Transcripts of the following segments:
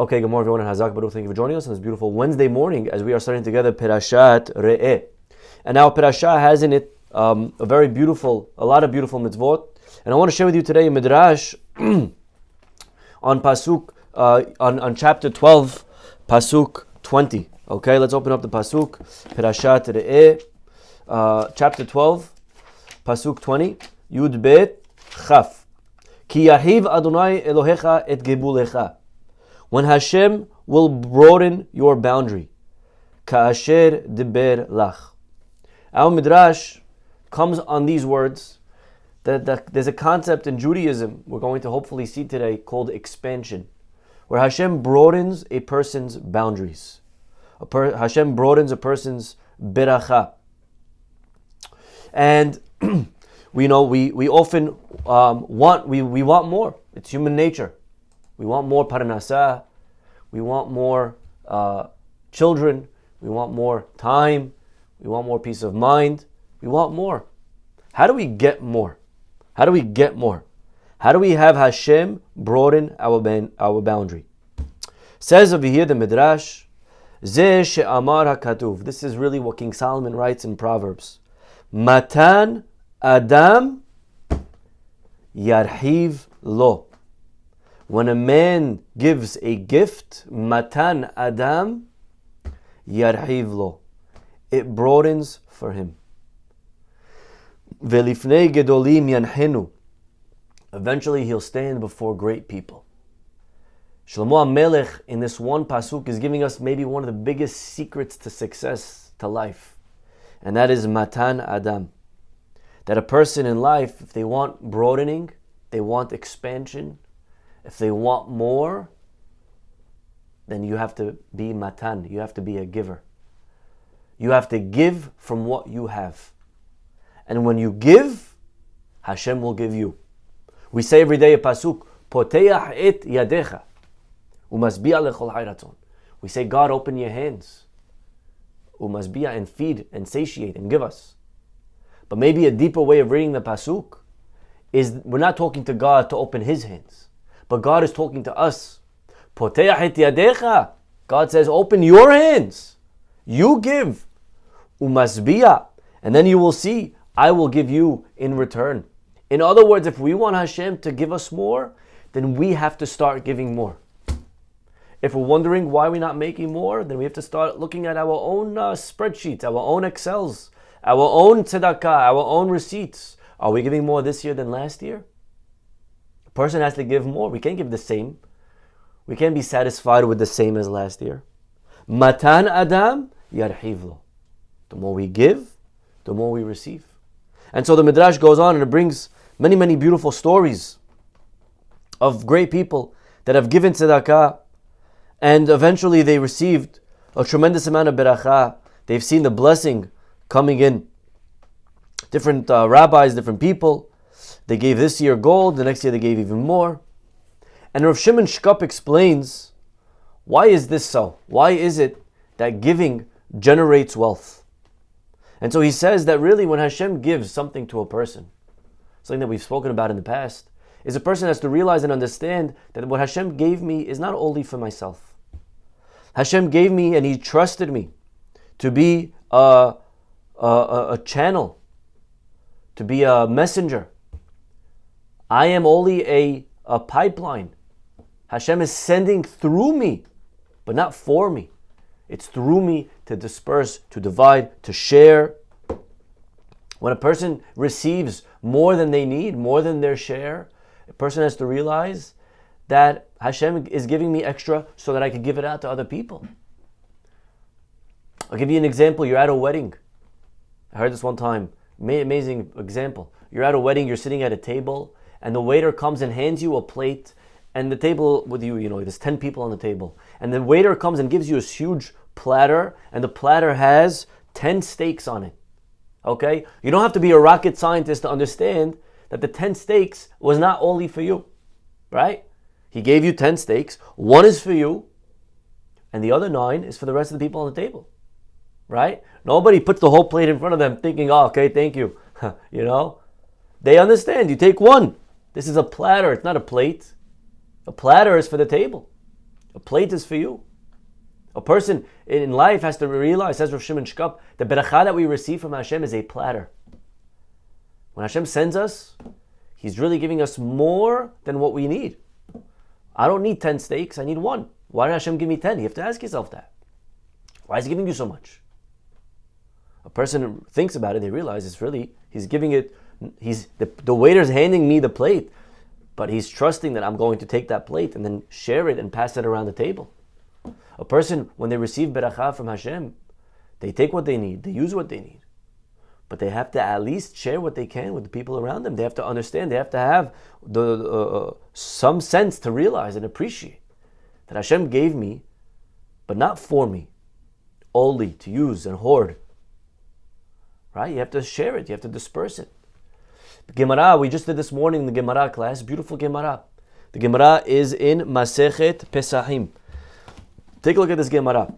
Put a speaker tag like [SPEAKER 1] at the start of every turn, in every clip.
[SPEAKER 1] Okay, good morning everyone, and Chazak, Baruch, thank you for joining us on this beautiful Wednesday morning as we are starting together Perashat Re'eh. And now Perashat has in it a lot of beautiful mitzvot. And I want to share with you today a midrash on Pasuk, on chapter 12, Pasuk 20. Okay, let's open up the Pasuk, Perashat Re'eh, chapter 12, Pasuk 20, Yud Bet Chaf. Ki yahiv Adonai Elohecha et gebulecha. When Hashem will broaden your boundary. Ka'asher diber lach. Our midrash comes on these words that there's a concept in Judaism we're going to hopefully see today called expansion, where Hashem broadens a person's boundaries. Hashem broadens a person's beracha. And we often want more. It's human nature. We want more parnasah. We want more children. We want more time. We want more peace of mind. We want more. How do we get more? How do we get more? How do we have Hashem broaden our boundary? Says over here the Midrash, Zeh she'amar hakatuv. This is really what King Solomon writes in Proverbs. Matan Adam yarhiv lo. When a man gives a gift, Matan Adam yarhiv lo. It broadens for him. Velifnei gedolim yanhenu. Eventually he'll stand before great people. Shlomo HaMelech in this one pasuk is giving us maybe one of the biggest secrets to success, to life. And that is Matan Adam. That a person in life, if they want broadening, they want expansion, if they want more, then you have to be matan. You have to be a giver. You have to give from what you have. And when you give, Hashem will give you. We say every day a pasuk, Poteach et yadecha, umasbiya lechol hayratzon. We say, God, open your hands. Umasbiya, and feed and satiate and give us. But maybe a deeper way of reading the pasuk is we're not talking to God to open His hands. But God is talking to us. Poteach et yadecha. God says, open your hands. You give. Umasbiya. And then you will see, I will give you in return. In other words, if we want Hashem to give us more, then we have to start giving more. If we're wondering why we're not making more, then we have to start looking at our own spreadsheets, our own Excels, our own Tzedakah, our own receipts. Are we giving more this year than last year? A person has to give more. We can't give the same. We can't be satisfied with the same as last year. Matan Adam yarhiv lo. The more we give, the more we receive. And so the Midrash goes on and it brings many, many beautiful stories of great people that have given tzedakah and eventually they received a tremendous amount of beracha. They've seen the blessing coming in. Different rabbis, different people. They gave this year gold, the next year they gave even more. And Rav Shimon Shkup explains, why is this so? Why is it that giving generates wealth? And so he says that really when Hashem gives something to a person, something that we've spoken about in the past, is a person has to realize and understand that what Hashem gave me is not only for myself. Hashem gave me and He trusted me to be a channel, to be a messenger. I am only a pipeline. Hashem is sending through me, but not for me. It's through me to disperse, to divide, to share. When a person receives more than they need, more than their share, a person has to realize that Hashem is giving me extra so that I can give it out to other people. I'll give you an example. You're at a wedding. I heard this one time. Amazing example. You're at a wedding, you're sitting at a table, and the waiter comes and hands you a plate, and the table with you, there's 10 people on the table. And the waiter comes and gives you a huge platter, and the platter has 10 steaks on it. Okay? You don't have to be a rocket scientist to understand that the 10 steaks was not only for you. Right? He gave you 10 steaks. One is for you, and the other 9 is for the rest of the people on the table. Right? Nobody puts the whole plate in front of them thinking, oh, okay, thank you. They understand. You take one. This is a platter. It's not a plate. A platter is for the table. A plate is for you. A person in life has to realize, says Rav Shimon Shkop, the beracha that we receive from Hashem is a platter. When Hashem sends us, He's really giving us more than what we need. I don't need 10 steaks, I need one. Why did Hashem give me 10? You have to ask yourself that. Why is He giving you so much? A person thinks about it, they realize it's really, He's giving it, the waiter's handing me the plate, but He's trusting that I'm going to take that plate and then share it and pass it around the table. A person, when they receive beracha from Hashem, they take what they need, they use what they need. But they have to at least share what they can with the people around them. They have to understand, they have to have some sense to realize and appreciate that Hashem gave me, but not for me, only to use and hoard. Right? You have to share it, you have to disperse it. The Gemara, we just did this morning in the Gemara class, beautiful Gemara. The Gemara is in Masechet Pesachim. Take a look at this Gemara.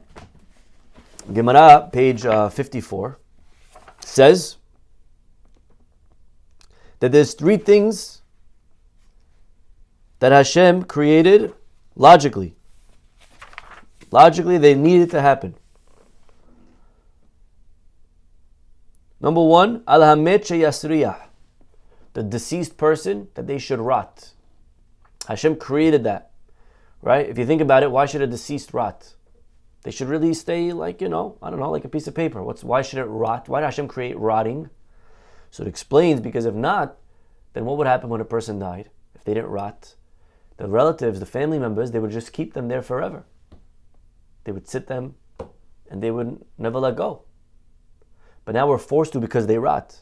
[SPEAKER 1] Gemara, page 54, says that there's three things that Hashem created logically. Logically, they needed to happen. Number one, al-hamet sheyasriyah, the deceased person, that they should rot. Hashem created that, right? If you think about it, why should a deceased rot? They should really stay like, like a piece of paper. Why should it rot? Why did Hashem create rotting? So it explains, because if not, then what would happen when a person died? If they didn't rot, the relatives, the family members, they would just keep them there forever. They would sit them and they would never let go. But now we're forced to because they rot.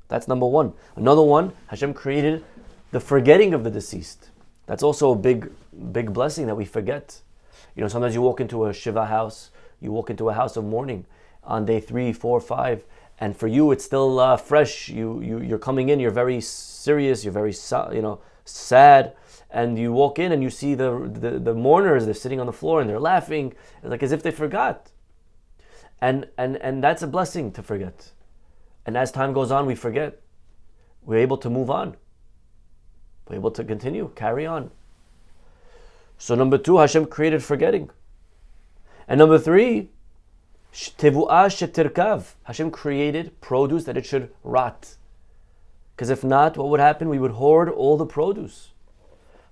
[SPEAKER 1] That's number one. Another one, Hashem created the forgetting of the deceased. That's also a big blessing that we forget. Sometimes you walk into a Shiva house, you walk into a house of mourning on day 3, 4, 5, and for you it's still fresh. You're coming in, you're very serious, you're very sad, and you walk in and you see the mourners, they're sitting on the floor and they're laughing, like as if they forgot. And that's a blessing to forget. And as time goes on, we forget. We're able to move on. We're able to continue, carry on. So number 2, Hashem created forgetting. And number 3, tevu'ah shetirkav. Hashem created produce that it should rot. Because if not, what would happen? We would hoard all the produce.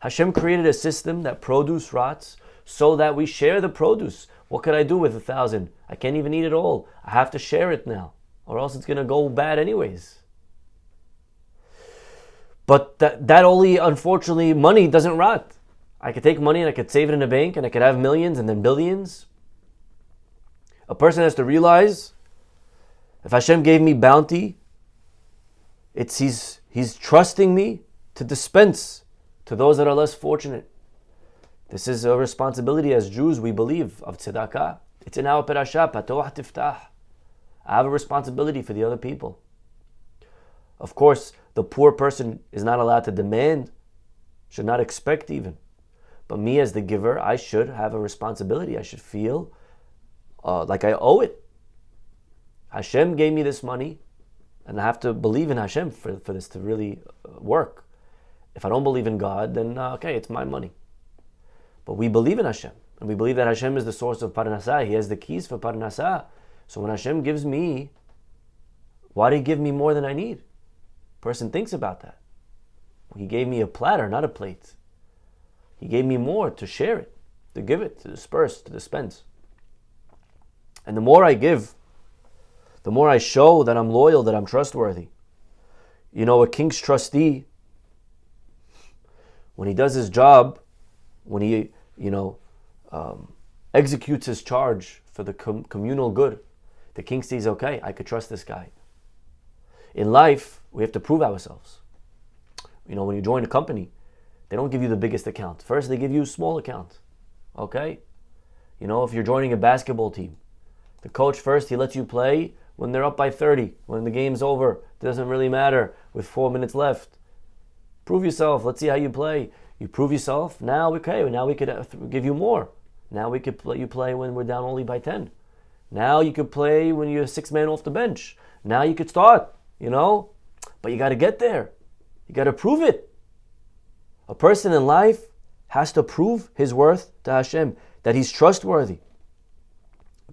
[SPEAKER 1] Hashem created a system that produce rots so that we share the produce. What could I do with 1,000? I can't even eat it all. I have to share it now, or else it's going to go bad anyways. But that only, unfortunately, money doesn't rot. I could take money and I could save it in a bank and I could have millions and then billions. A person has to realize, if Hashem gave me bounty, He's trusting me to dispense to those that are less fortunate. This is a responsibility as Jews, we believe, of Tzedakah. It's in our parasha, Patoach Tiftach. I have a responsibility for the other people. Of course, the poor person is not allowed to demand, should not expect even. But me as the giver, I should have a responsibility. I should feel like I owe it. Hashem gave me this money, and I have to believe in Hashem for this to really work. If I don't believe in God, then okay, it's my money. But we believe in Hashem, and we believe that Hashem is the source of parnasah. He has the keys for parnasah. So when Hashem gives me, why did He give me more than I need? Person thinks about that. He gave me a platter, not a plate. He gave me more to share it, to give it, to disperse, to dispense. And the more I give, the more I show that I'm loyal, that I'm trustworthy. A king's trustee, when he does his job, when he, executes his charge for the communal good, the king sees, okay, I could trust this guy. In life, we have to prove ourselves. When you join a company, they don't give you the biggest account. First, they give you a small account. Okay? If you're joining a basketball team, the coach first, he lets you play when they're up by 30. When the game's over, it doesn't really matter. With 4 minutes left. Prove yourself. Let's see how you play. You prove yourself. Now, okay, now we could give you more. Now we could you play when we're down only by 10. Now you could play when you're 6 man off the bench. Now you could start, But you got to get there. You got to prove it. A person in life has to prove his worth to Hashem, that he's trustworthy.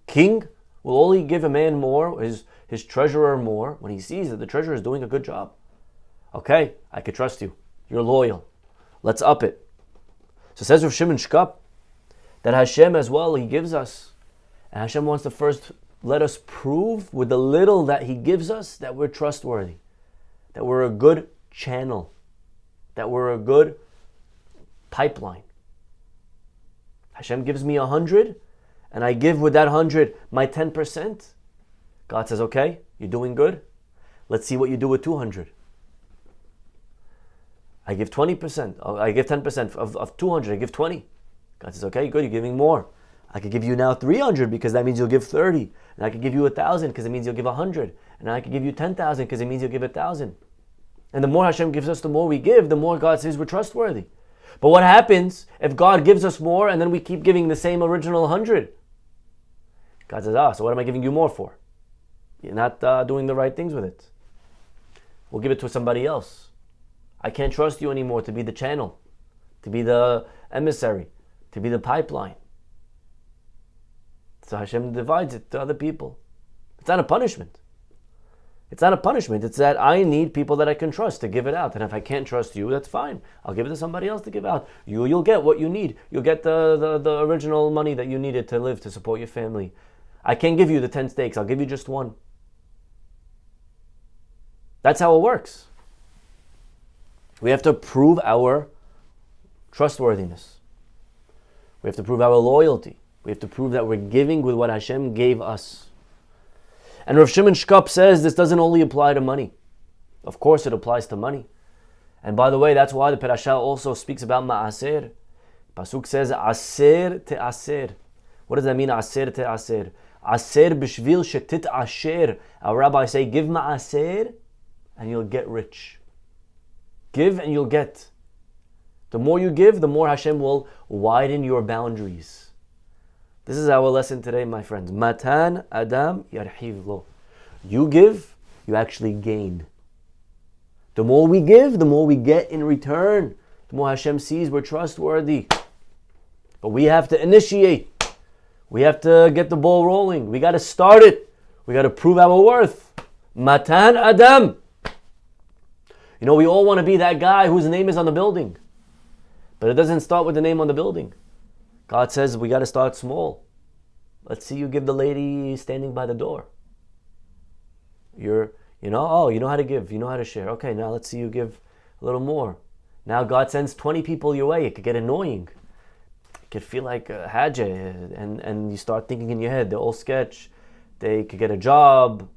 [SPEAKER 1] King will only give a man more, his treasurer more, when he sees that the treasurer is doing a good job. Okay, I can trust you. You're loyal. Let's up it. So says Rav Shimon Shkop that Hashem as well, he gives us. And Hashem wants to first let us prove with the little that he gives us that we're trustworthy, that we're a good channel, that we're a good pipeline. Hashem gives me 100 and I give with that 100 my 10%. God says, okay, you're doing good. Let's see what you do with 200. I give 20%. I give 10% of 200. I give 20. God says, okay, good, you're giving more. I could give you now 300 because that means you'll give 30. And I could give you 1,000 because it means you'll give 100. And I could give you 10,000 because it means you'll give 1,000. And the more Hashem gives us, the more we give, the more God says we're trustworthy. But what happens if God gives us more and then we keep giving the same original 100? God says, so what am I giving you more for? You're not doing the right things with it. We'll give it to somebody else. I can't trust you anymore to be the channel, to be the emissary, to be the pipeline. So Hashem divides it to other people. It's not a punishment. It's not a punishment. It's that I need people that I can trust to give it out. And if I can't trust you, that's fine. I'll give it to somebody else to give out. You'll get what you need. You'll get the original money that you needed to live, to support your family. I can't give you the 10 steaks. I'll give you just one. That's how it works. We have to prove our trustworthiness. We have to prove our loyalty. We have to prove that we're giving with what Hashem gave us. And Rav Shimon Shkop says this doesn't only apply to money. Of course it applies to money. And by the way, that's why the Parashah also speaks about Ma'aser. Pasuk says, Aser te'aser. What does that mean, Aser te'aser? Aser b'shvil shetit asher. Our rabbis say, give Ma'aser and you'll get rich. Give and you'll get. The more you give, the more Hashem will widen your boundaries. This is our lesson today, my friends. Matan Adam yarhiv lo. You give, you actually gain. The more we give, the more we get in return. The more Hashem sees we're trustworthy. But we have to initiate. We have to get the ball rolling. We got to start it. We got to prove our worth. Matan Adam. You know, we all want to be that guy whose name is on the building. But it doesn't start with the name on the building. God says we got to start small. Let's see you give the lady standing by the door. You know how to give, you know how to share. Okay, now let's see you give a little more. Now God sends 20 people your way. It could get annoying. It could feel like a hajj, and you start thinking in your head, they're all sketch. They could get a job.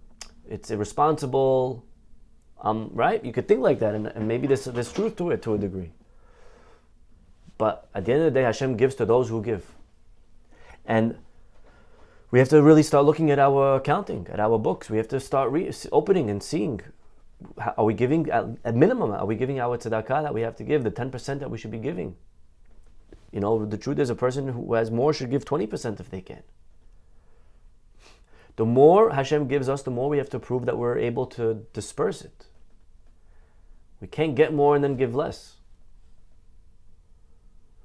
[SPEAKER 1] It's irresponsible. Right? You could think like that, and maybe there's truth to it to a degree. But at the end of the day, Hashem gives to those who give. And we have to really start looking at our accounting, at our books. We have to start opening and seeing, are we giving, at minimum, are we giving our tzedakah that we have to give, the 10% that we should be giving? You know, the truth is a person who has more should give 20% if they can. The more Hashem gives us, the more we have to prove that we're able to disperse it. We can't get more and then give less.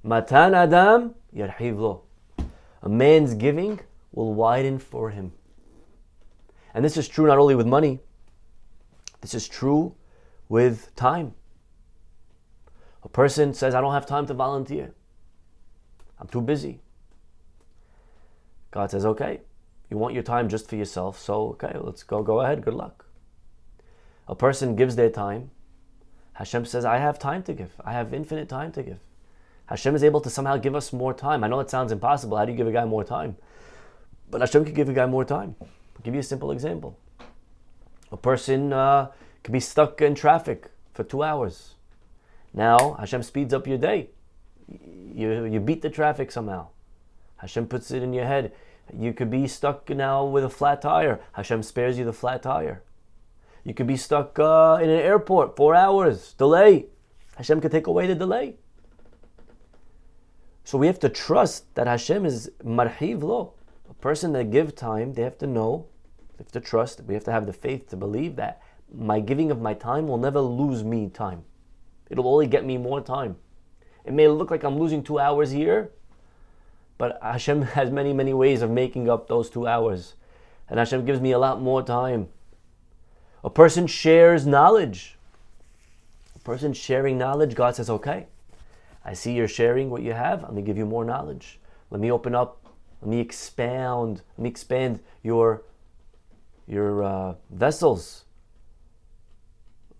[SPEAKER 1] Matan Adam yarhiv lo. A man's giving will widen for him. And this is true not only with money, this is true with time. A person says, I don't have time to volunteer. I'm too busy. God says, okay, you want your time just for yourself, so okay, let's go ahead, good luck. A person gives their time. Hashem says, I have time to give. I have infinite time to give. Hashem is able to somehow give us more time. I know it sounds impossible. How do you give a guy more time? But Hashem can give a guy more time. I'll give you a simple example. A person could be stuck in traffic for 2 hours. Now, Hashem speeds up your day. You beat the traffic somehow. Hashem puts it in your head. You could be stuck now with a flat tire. Hashem spares you the flat tire. You could be stuck in an airport, 4 hours, delay. Hashem could take away the delay. So we have to trust that Hashem is marhiv lo. A person that gives time, they have to know, they have to trust, we have to have the faith to believe that my giving of my time will never lose me time. It'll only get me more time. It may look like I'm losing 2 hours here, but Hashem has many, many ways of making up those 2 hours. And Hashem gives me a lot more time. A person shares knowledge. A person sharing knowledge, God says, okay, I see you're sharing what you have. I'm going to give you more knowledge. Let me open up. Let me expand your vessels,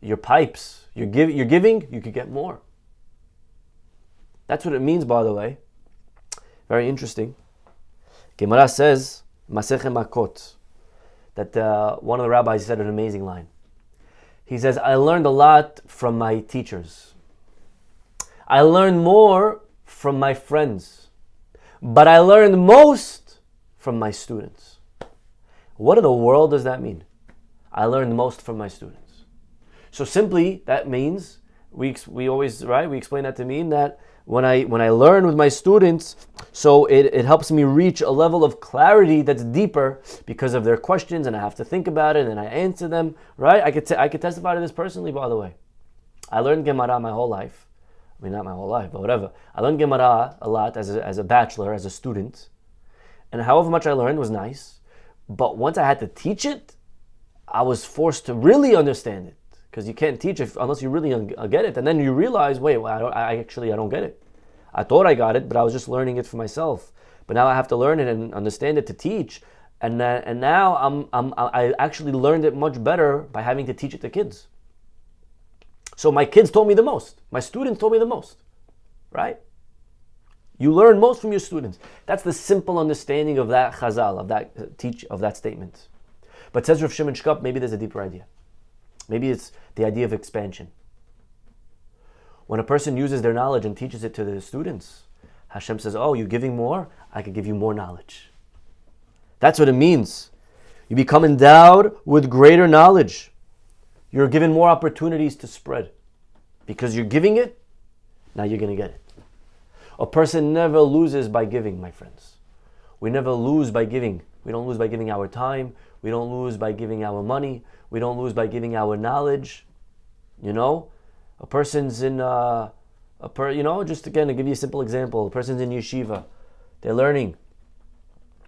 [SPEAKER 1] your pipes. You're giving, you could get more. That's what it means, by the way. Very interesting. Gemara says, Masechet Makot, that one of the rabbis said an amazing line. He says, I learned a lot from my teachers. I learned more from my friends. But I learned most from my students. What in the world does that mean? I learned most from my students. So simply, that means, we explain that to mean that when I learn with my students, so it helps me reach a level of clarity that's deeper because of their questions, and I have to think about it, and I answer them, right? I could testify to this personally, by the way. I learned Gemara my whole life. I mean, not my whole life, but whatever. I learned Gemara a lot as a bachelor, as a student, and however much I learned was nice. But once I had to teach it, I was forced to really understand it. Because you can't teach unless you really get it. And then you realize, wait, I don't get it. I thought I got it, but I was just learning it for myself. But now I have to learn it and understand it to teach. And now I actually learned it much better by having to teach it to kids. So my kids told me the most. My students told me the most. Right? You learn most from your students. That's the simple understanding of that chazal, of that statement. But says Rav Shimon Shkop, maybe there's a deeper idea. Maybe it's the idea of expansion. When a person uses their knowledge and teaches it to the students, Hashem says, oh, you're giving more? I could give you more knowledge. That's what it means. You become endowed with greater knowledge. You're given more opportunities to spread. Because you're giving it, now you're going to get it. A person never loses by giving, my friends. We never lose by giving. We don't lose by giving our time. We don't lose by giving our money. We don't lose by giving our knowledge. A person's in, just again to give you a simple example, a person's in yeshiva, they're learning,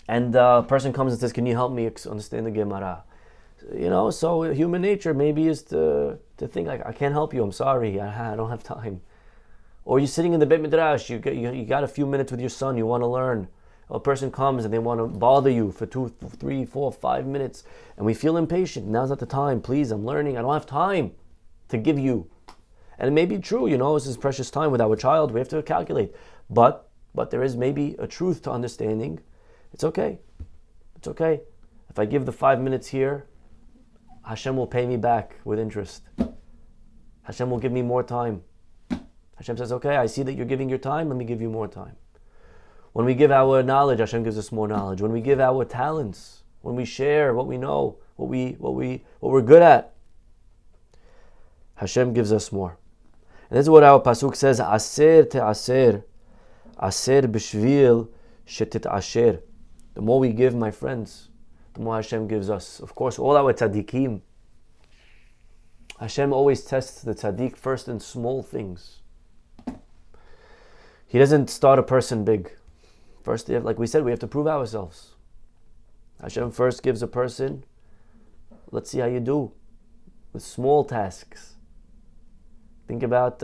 [SPEAKER 1] and a person comes and says, can you help me understand the Gemara? So human nature maybe is to think like, I can't help you, I'm sorry, I don't have time. Or you're sitting in the Beit Midrash, you got a few minutes with your son, you want to learn. A person comes and they want to bother you for 2, 3, 4, 5 minutes, and we feel impatient. Now's not the time. Please, I'm learning. I don't have time to give you. And it may be true, this is precious time with our child. We have to calculate. But there is maybe a truth to understanding. It's okay. It's okay. If I give the 5 minutes here, Hashem will pay me back with interest. Hashem will give me more time. Hashem says, okay, I see that you're giving your time. Let me give you more time. When we give our knowledge, Hashem gives us more knowledge. When we give our talents, when we share what we know, what we're good at, Hashem gives us more. And this is what our pasuk says: "Aser te'aser, aser b'shvil shetit-asher." The more we give, my friends, the more Hashem gives us. Of course, all our tzaddikim. Hashem always tests the tzaddik first in small things. He doesn't start a person big. First, like we said, we have to prove ourselves. Hashem first gives a person, let's see how you do with small tasks. Think about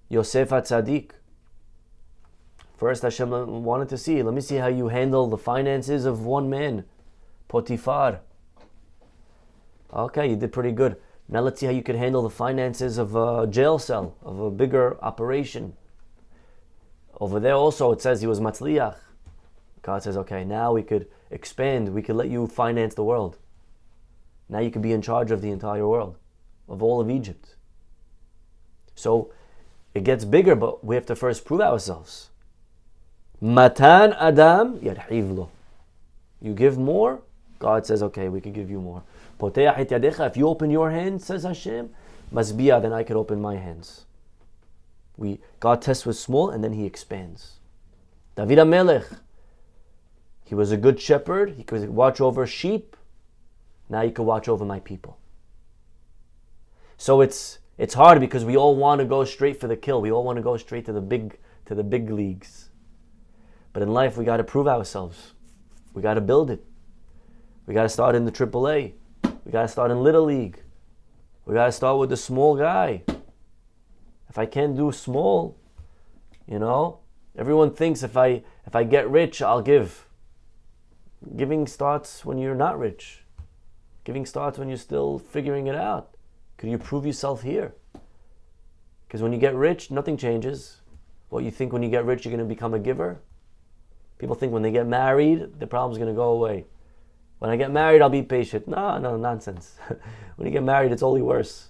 [SPEAKER 1] Yosef HaTzadik. First, Hashem wanted to see, let me see how you handle the finances of one man, Potiphar. Okay, you did pretty good. Now let's see how you could handle the finances of a jail cell, of a bigger operation. Over there also it says he was Matzliach. God says, okay, now we could expand, we could let you finance the world. Now you could be in charge of the entire world, of all of Egypt. So it gets bigger, but we have to first prove ourselves. Matan Adam yarhiv lo. You give more, God says, okay, we can give you more. Poteach et yadecha, if you open your hands, says Hashem, masbiya, then I could open my hands. God tests with small and then he expands. David HaMelech, he was a good shepherd, he could watch over sheep, now he could watch over my people. So it's It's hard because we all want to go straight for the kill. We all want to go straight to the big leagues. But in life, we got to prove ourselves. We got to build it. We got to start in the AAA. We got to start in Little League. We got to start with the small guy. If I can't do small, everyone thinks if I get rich, I'll give. Giving starts when you're not rich. Giving starts when you're still figuring it out. Could you prove yourself here? Because when you get rich, nothing changes. What you think when you get rich, you're going to become a giver? People think when they get married, the problem's going to go away. When I get married, I'll be patient. No, nonsense. When you get married, it's only worse.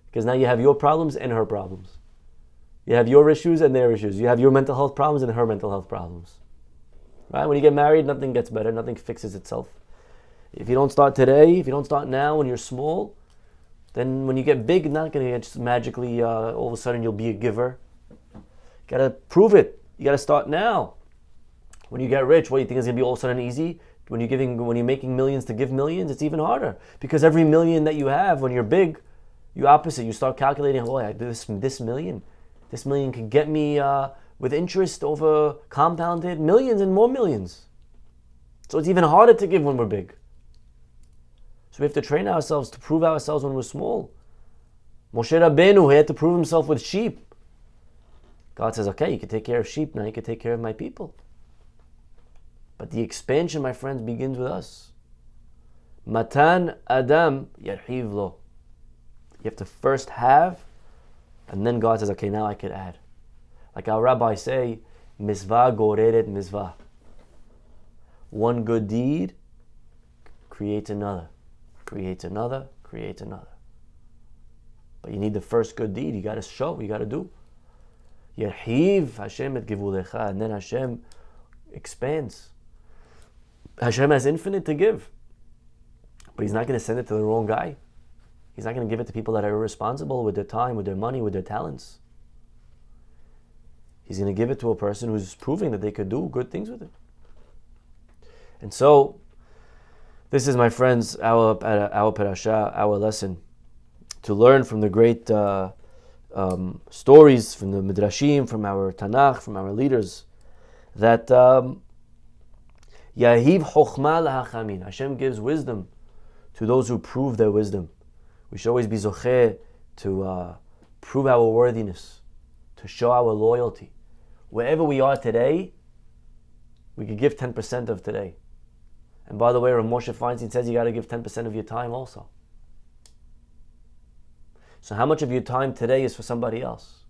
[SPEAKER 1] Because now you have your problems and her problems. You have your issues and their issues. You have your mental health problems and her mental health problems. Right? When you get married, nothing gets better. Nothing fixes itself. If you don't start today, if you don't start now when you're small, then when you get big, it's not going to get just magically, all of a sudden you'll be a giver. You got to prove it. You got to start now. When you get rich, what do you think is going to be all of a sudden easy? When you're making millions to give millions, it's even harder. Because every million that you have, when you're big, you opposite. You start calculating, this million could get me with interest over compounded millions and more millions. So it's even harder to give when we're big. So we have to train ourselves to prove ourselves when we're small. Moshe Rabbeinu, he had to prove himself with sheep. God says, okay, you can take care of sheep, now you can take care of my people. But the expansion, my friends, begins with us. Matan Adam yarhiv lo. You have to first have, and then God says, okay, now I could add. Like our rabbis say, misvah goreret misvah. One good deed creates another. Creates another. But you need the first good deed. You got to show, you got to do. Yarhiv Hashem et givulecha. And then Hashem expands. Hashem has infinite to give. But He's not going to send it to the wrong guy. He's not going to give it to people that are irresponsible with their time, with their money, with their talents. He's going to give it to a person who's proving that they could do good things with it. And so, this is, my friends, our parasha, our lesson, to learn from the great stories, from the midrashim, from our Tanakh, from our leaders, that Yahiv chokhmah lahachamin. Hashem gives wisdom to those who prove their wisdom. We should always be zocheh to prove our worthiness, to show our loyalty. Wherever we are today, we could give 10% of today. And by the way, Rav Moshe Feinstein says you got to give 10% of your time also. So how much of your time today is for somebody else?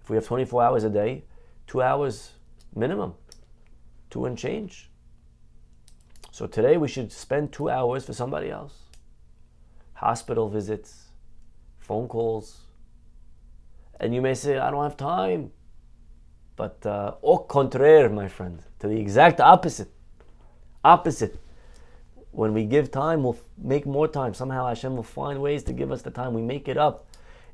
[SPEAKER 1] If we have 24 hours a day, 2 hours minimum, 2 and change. So today we should spend 2 hours for somebody else. Hospital visits, phone calls. And you may say, I don't have time. But au contraire, my friend, to the exact opposite. When we give time, we'll make more time. Somehow Hashem will find ways to give us the time. We make it up.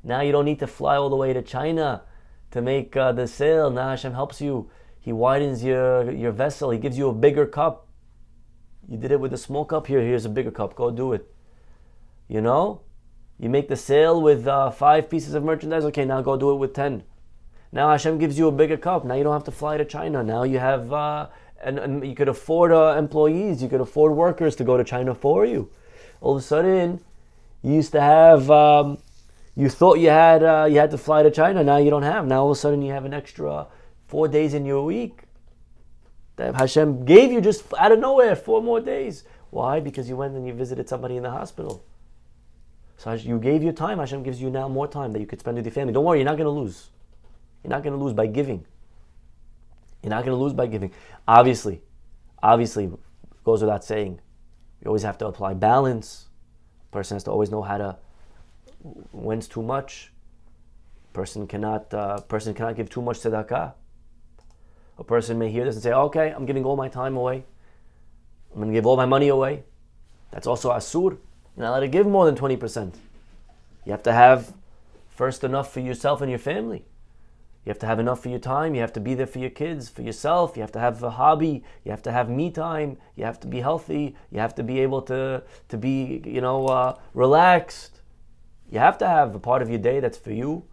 [SPEAKER 1] Now you don't need to fly all the way to China to make the sale. Now Hashem helps you. He widens your vessel. He gives you a bigger cup. You did it with a small cup. Here's a bigger cup. Go do it. You make the sale with 5 pieces of merchandise. Okay, now go do it with 10. Now Hashem gives you a bigger cup. Now you don't have to fly to China. Now you have, and you could afford employees. You could afford workers to go to China for you. All of a sudden, you used to have, you thought you had to fly to China. Now you don't have. Now all of a sudden you have an extra 4 days in your week that Hashem gave you just out of nowhere, 4 more days. Why? Because you went and you visited somebody in the hospital. So you gave your time. Hashem gives you now more time that you could spend with your family. Don't worry, you're not going to lose. You're not going to lose by giving. Obviously, goes without saying. You always have to apply balance. A person has to always know how to, when's too much. Person cannot give too much tzedakah. A person may hear this and say, okay, I'm giving all my time away. I'm going to give all my money away. That's also asur. You're not allowed to give more than 20%. You have to have first enough for yourself and your family. You have to have enough for your time. You have to be there for your kids, for yourself. You have to have a hobby. You have to have me time. You have to be healthy. You have to be able to be, relaxed. You have to have a part of your day that's for you,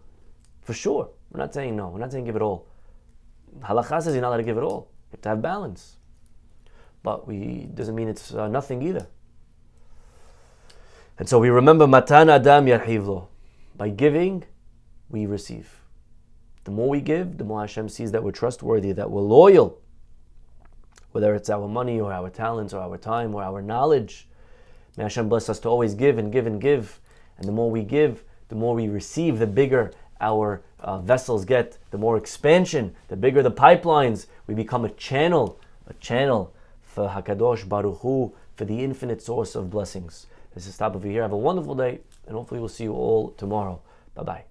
[SPEAKER 1] for sure. We're not saying no. We're not saying give it all. Halakha says you're not allowed to give it all. You have to have balance. But doesn't mean it's nothing either. And so we remember Matan Adam Yarhivlo. By giving, we receive. The more we give, the more Hashem sees that we're trustworthy, that we're loyal. Whether it's our money or our talents or our time or our knowledge. May Hashem bless us to always give and give and give. And the more we give, the more we receive, the bigger our vessels get, the more expansion, the bigger the pipelines. We become a channel for HaKadosh Baruch Hu, for the infinite source of blessings. This is Stop over here. Have a wonderful day, and hopefully we'll see you all tomorrow. Bye-bye.